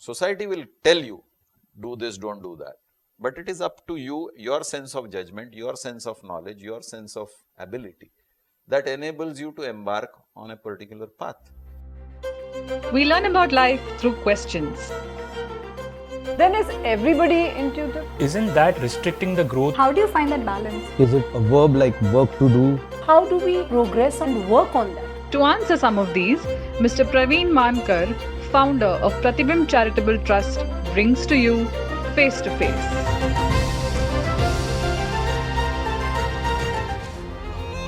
Society will tell you, do this, don't do that. But it is up to you, your sense of judgment, your sense of knowledge, your sense of ability that enables you to embark on a particular path. We learn about life through questions. Then is everybody intuitive? Isn't that restricting the growth? How do you find that balance? Is it a verb like work to do? How do we progress and work on that? To answer some of these, Mr. Pratibimb Charitable, founder of Pratibimb Charitable Trust, brings to you Face to Face.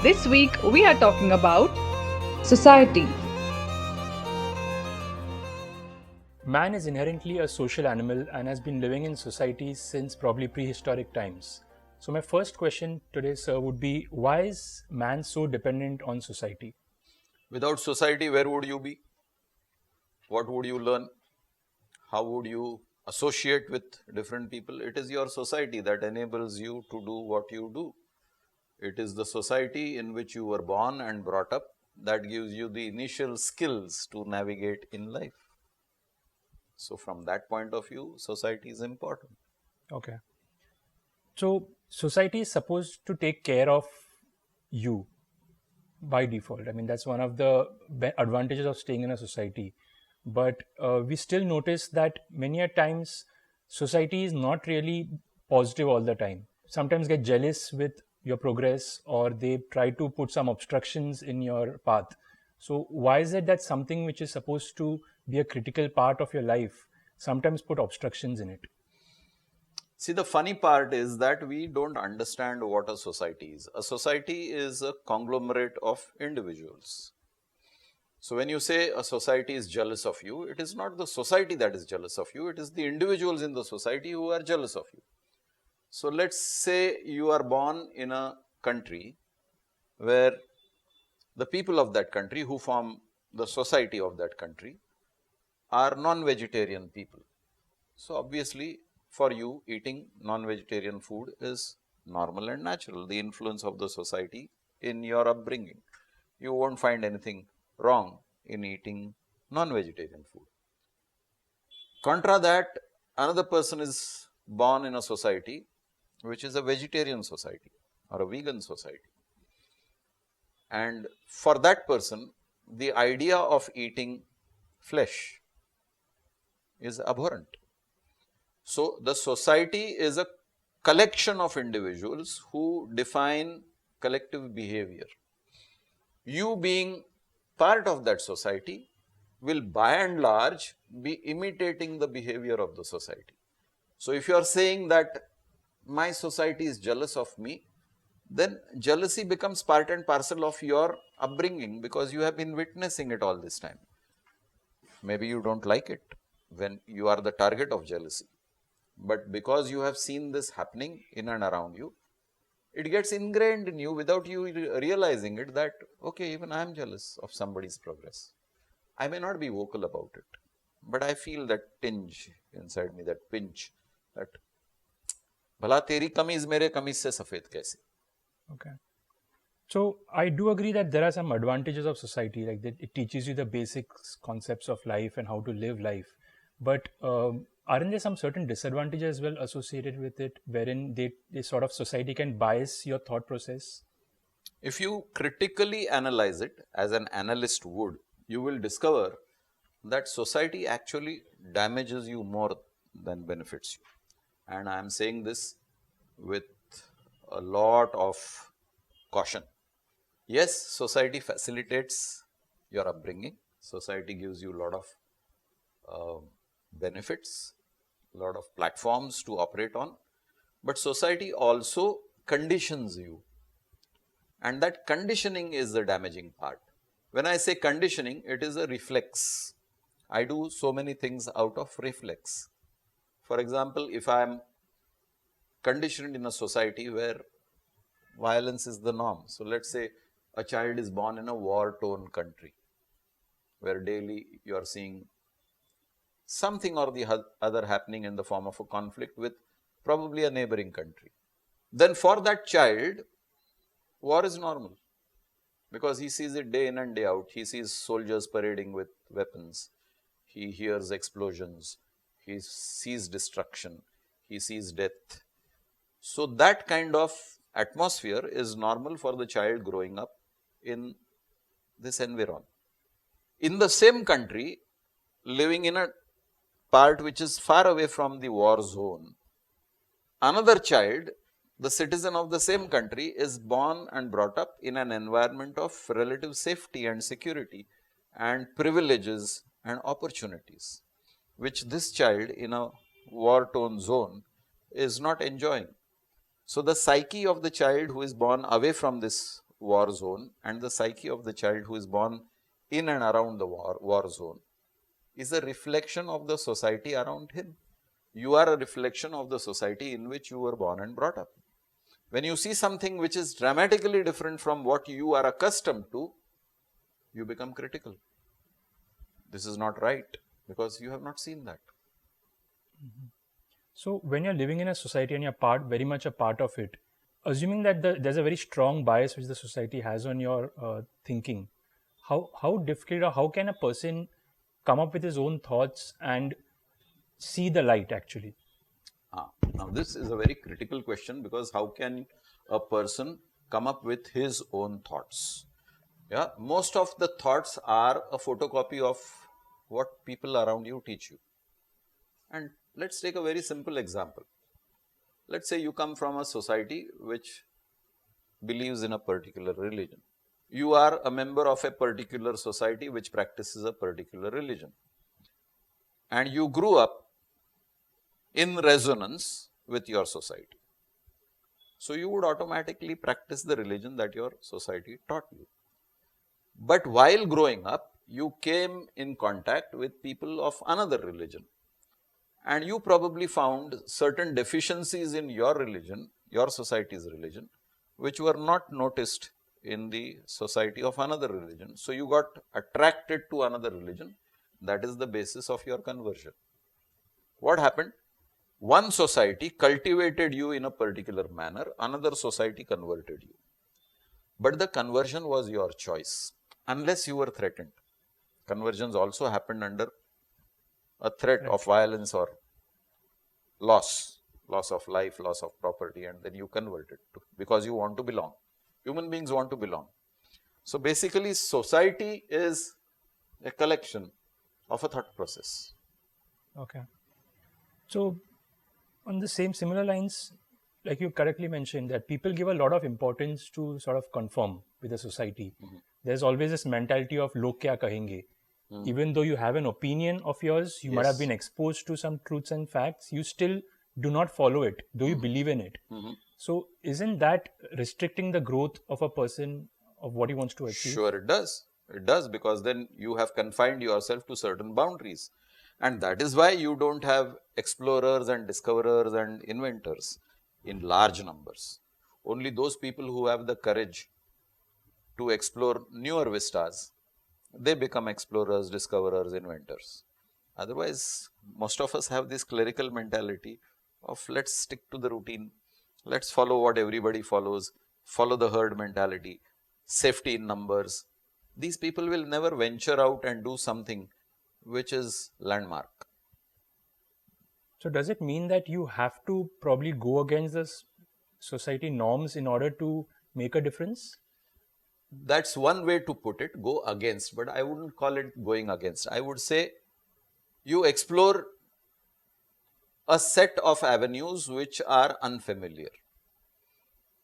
This week we are talking about society. Man is inherently a social animal and has been living in society since probably prehistoric times. So my first question today, sir, would be, why is man so dependent on society? Without society, where would you be? What would you learn? How would you associate with different people? It is your society that enables you to do what you do. It is the society in which you were born and brought up that gives you the initial skills to navigate in life. So from that point of view, society is important. Okay. So society is supposed to take care of you by default. I mean, that's one of the advantages of staying in a society. But we still notice that many a times society is not really positive all the time. Sometimes get jealous with your progress, or they try to put some obstructions in your path. So why is it that something which is supposed to be a critical part of your life sometimes put obstructions in it? See, the funny part is that we don't understand what a society is. A society is a conglomerate of individuals. So when you say a society is jealous of you, it is not the society that is jealous of you, it is the individuals in the society who are jealous of you. So let's say you are born in a country where the people of that country who form the society of that country are non-vegetarian people. So obviously for you, eating non-vegetarian food is normal and natural, the influence of the society in your upbringing. You won't find anything wrong in eating non-vegetarian food. Contra that, another person is born in a society which is a vegetarian society or a vegan society. And for that person, the idea of eating flesh is abhorrent. So the society is a collection of individuals who define collective behavior. You being part of that society will by and large be imitating the behavior of the society. So if you are saying that my society is jealous of me, then jealousy becomes part and parcel of your upbringing because you have been witnessing it all this time. Maybe you don't like it when you are the target of jealousy, but because you have seen this happening in and around you, it gets ingrained in you without you realizing it that, okay, even I am jealous of somebody's progress. I may not be vocal about it, but I feel that tinge inside me, that pinch, that भला तेरी कमीज मेरे कमीज से सफेद कैसे. Okay. So I do agree that there are some advantages of society, like that it teaches you the basic concepts of life and how to live life. But aren't there some certain disadvantages as well associated with it, wherein they sort of society can bias your thought process? If you critically analyze it as an analyst would, you will discover that society actually damages you more than benefits you. And I am saying this with a lot of caution. Yes, society facilitates your upbringing. Society gives you a lot of benefits, a lot of platforms to operate on. But society also conditions you. And that conditioning is the damaging part. When I say conditioning, it is a reflex. I do so many things out of reflex. For example, if I am conditioned in a society where violence is the norm. So let's say a child is born in a war-torn country where daily you are seeing something or the other happening in the form of a conflict with probably a neighboring country. Then for that child, war is normal because he sees it day in and day out. He sees soldiers parading with weapons. He hears explosions. he sees destruction, he sees death. So that kind of atmosphere is normal for the child growing up in this environment. In the same country, living in a part which is far away from the war zone, another child, the citizen of the same country, is born and brought up in an environment of relative safety and security and privileges and opportunities, which this child in a war-torn zone is not enjoying. So the psyche of the child who is born away from this war zone and the psyche of the child who is born in and around the war zone is a reflection of the society around him. You are a reflection of the society in which you were born and brought up. When you see something which is dramatically different from what you are accustomed to, you become critical. This is not right because you have not seen that. So when you're living in a society and you're very much a part of it, assuming that there's a very strong bias which the society has on your thinking, how difficult or how can a person come up with his own thoughts and see the light actually? Now this is a very critical question, because how can a person come up with his own thoughts? Yeah, most of the thoughts are a photocopy of what people around you teach you. And let's take a very simple example. Let's say you come from a society which believes in a particular religion. You are a member of a particular society which practices a particular religion. And you grew up in resonance with your society. So you would automatically practice the religion that your society taught you. But while growing up, you came in contact with people of another religion. And you probably found certain deficiencies in your religion, your society's religion, which were not noticed in the society of another religion. So you got attracted to another religion. That is the basis of your conversion. What happened? One society cultivated you in a particular manner, another society converted you. But the conversion was your choice, unless you were threatened. Conversions also happened under a threat of violence or loss of life, loss of property, and then you converted because you want to belong. Human beings want to belong. So basically, society is a collection of a thought process. Okay. So on the similar lines, like you correctly mentioned, that people give a lot of importance to sort of conform with the society. There's always this mentality of log kya kahenge. Even though you have an opinion of yours, you might have been exposed to some truths and facts, you still do not follow it, though you believe in it. So isn't that restricting the growth of a person of what he wants to achieve? Sure, it does. It does, because then you have confined yourself to certain boundaries. And that is why you don't have explorers and discoverers and inventors in large numbers. Only those people who have the courage to explore newer vistas, they become explorers, discoverers, inventors. Otherwise, most of us have this clerical mentality of let's stick to the routine, let's follow what everybody follows, follow the herd mentality, safety in numbers. These people will never venture out and do something which is landmark. So does it mean that you have to probably go against the society norms in order to make a difference? That's one way to put it, go against, but I wouldn't call it going against. I would say you explore a set of avenues which are unfamiliar.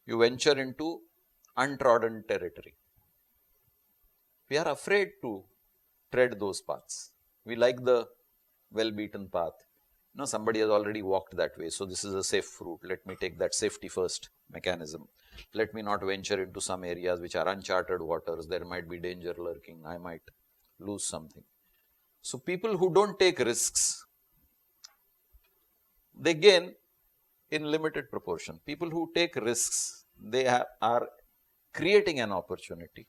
You venture into untrodden territory. We are afraid to tread those paths. We like the well-beaten path. No, somebody has already walked that way, so this is a safe route. Let me take that safety first mechanism. Let me not venture into some areas which are uncharted waters. There might be danger lurking. I might lose something. So people who don't take risks, they gain in limited proportion. People who take risks, they are creating an opportunity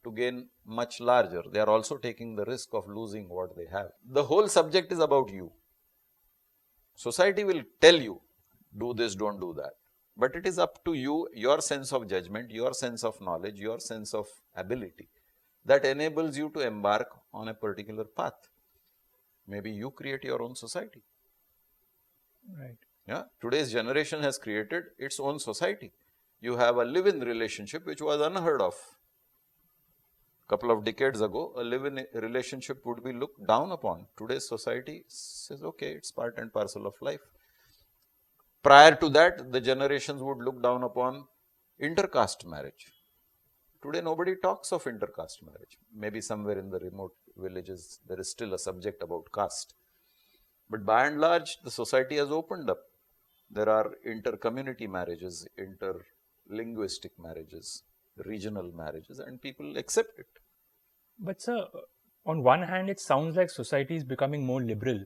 to gain much larger. They are also taking the risk of losing what they have. The whole subject is about you. Society will tell you, do this, don't do that. But it is up to you, your sense of judgment, your sense of knowledge, your sense of ability that enables you to embark on a particular path. Maybe you create your own society. Right. Yeah, today's generation has created its own society. You have a live-in relationship which was unheard of. Couple of decades ago, a live-in relationship would be looked down upon. Today's society says, okay, it's part and parcel of life. Prior to that, the generations would look down upon intercaste marriage. Today, nobody talks of intercaste marriage. Maybe somewhere in the remote villages, there is still a subject about caste. But by and large, the society has opened up. There are inter-community marriages, inter-linguistic marriages, regional marriages, and people accept it. But sir, on one hand, it sounds like society is becoming more liberal.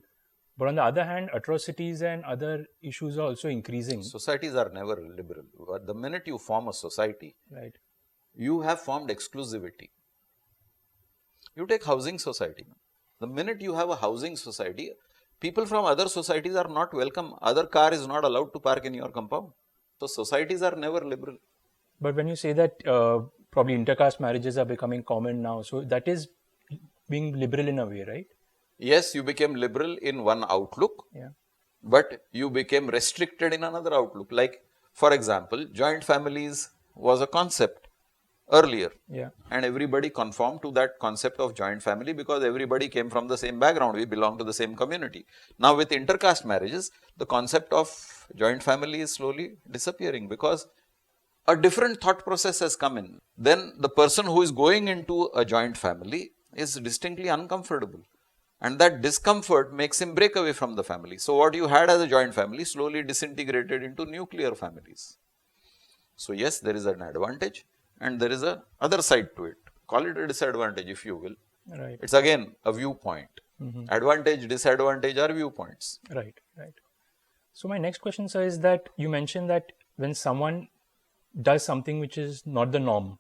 But on the other hand, atrocities and other issues are also increasing. Societies are never liberal. The minute you form a society, Right. you have formed exclusivity. You take housing society. The minute you have a housing society, people from other societies are not welcome. Other car is not allowed to park in your compound. So societies are never liberal. But when you say that probably intercaste marriages are becoming common now, so that is being liberal in a way, right? Yes, you became liberal in one outlook, Yeah. but you became restricted in another outlook. Like, for example, joint families was a concept earlier. Yeah. And everybody conformed to that concept of joint family because everybody came from the same background. We belong to the same community. Now, with intercaste marriages, the concept of joint family is slowly disappearing because a different thought process has come in. Then the person who is going into a joint family is distinctly uncomfortable. And that discomfort makes him break away from the family. So, what you had as a joint family slowly disintegrated into nuclear families. So, yes, there is an advantage and there is a other side to it. Call it a disadvantage if you will. Right. It's again a viewpoint. Advantage, disadvantage are viewpoints. Right. Right. So my next question, sir, is that you mentioned that when someone does something which is not the norm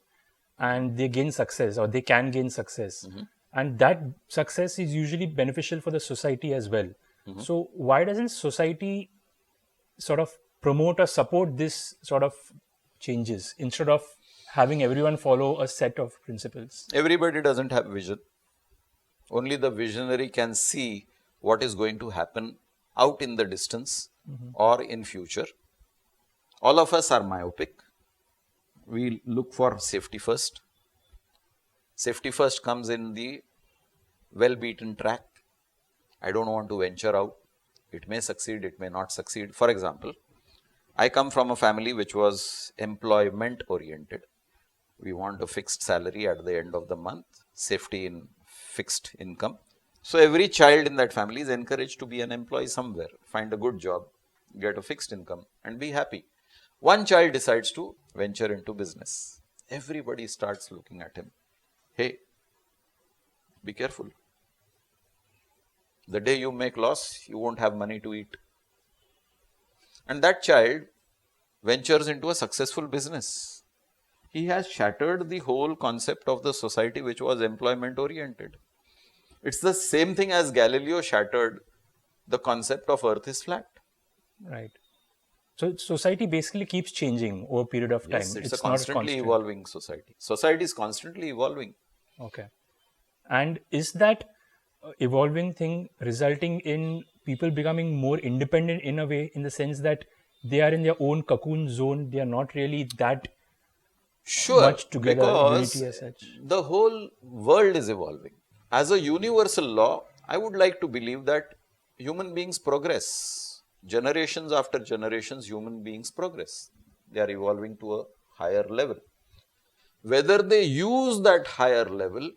and they gain success or they can gain success, and that success is usually beneficial for the society as well. So why doesn't society sort of promote or support this sort of changes instead of having everyone follow a set of principles? Everybody doesn't have vision. Only the visionary can see what is going to happen out in the distance or in future. All of us are myopic. We look for safety first. Safety first comes in the well-beaten track. I don't want to venture out. It may succeed, it may not succeed. For example, I come from a family which was employment oriented. We want a fixed salary at the end of the month, safety in fixed income. So every child in that family is encouraged to be an employee somewhere, find a good job, get a fixed income and be happy. One child decides to venture into business. Everybody starts looking at him. Hey, be careful. The day you make loss, you won't have money to eat. And that child ventures into a successful business. He has shattered the whole concept of the society which was employment oriented. It's the same thing as Galileo shattered the concept of Earth is flat. Right. So society basically keeps changing over a period of time. Yes, it's a not constantly constant. evolving society. Society is constantly evolving. Okay. And is that evolving thing resulting in people becoming more independent in a way, in the sense that they are in their own cocoon zone, they are not really that much together, because unity as such? the whole world is evolving. As a universal law, I would like to believe that human beings progress. Generations after generations, human beings progress. They are evolving to a higher level. Whether they use that higher level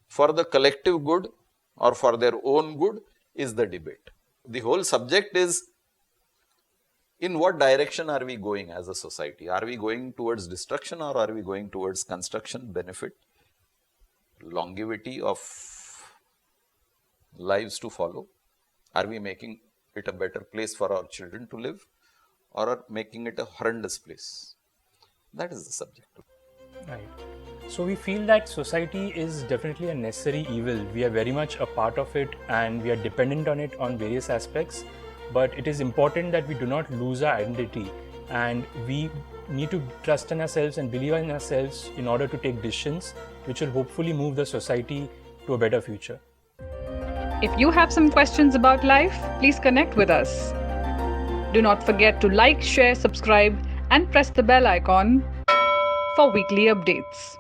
for the collective good or for their own good is the debate. The whole subject is, in what direction are we going as a society? Are we going towards destruction or are we going towards construction, benefit, longevity of lives to follow? Are we making it a better place for our children to live or are making it a horrendous place? That is the subject. Right. So we feel that society is definitely a necessary evil. We are very much a part of it and we are dependent on it on various aspects. But it is important that we do not lose our identity, and we need to trust in ourselves and believe in ourselves in order to take decisions which will hopefully move the society to a better future. If you have some questions about life, please connect with us. Do not forget to like, share, subscribe, and press the bell icon for weekly updates.